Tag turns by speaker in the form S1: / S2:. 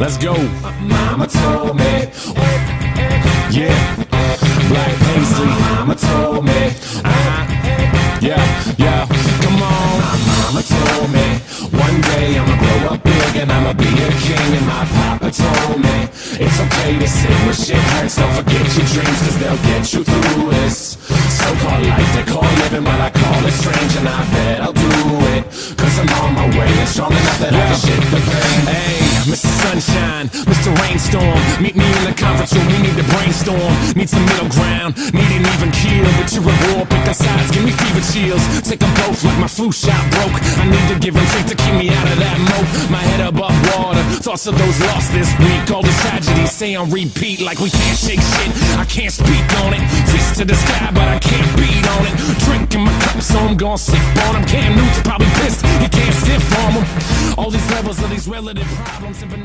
S1: Let's go.
S2: Mama told me.
S1: Yeah. Black Paisley.
S2: Mama told me.
S1: Yeah, yeah. Come on.
S2: My mama told me. One day I'ma grow up big and I'ma be a king. And my papa told me it's okay to sit when shit hurts. Don't forget your dreams, cause they'll get you through this so-called life they call living, but I call it strange. And I bet I'll do it, cause I'm on my way and strong enough that I can shit the pain.
S1: Hey, Mr. Sunshine, Mr. Rainstorm, meet me in the conference room, we need to brainstorm. Need some middle ground, need an even keel. But you're at war, pick the sides, give me fever chills. Take them both like my flu shot broke. I need to give and take to keep me out of that moat. My head above water, thoughts of those lost this week. All these tragedies stay on repeat like we can't shake shit. I can't speak on it, fist to the sky but I can't beat on it. Drinking my cup so I'm gon' sip on him. Cam Newton's probably pissed, he can't stiff on him. All these levels of these relative problems have been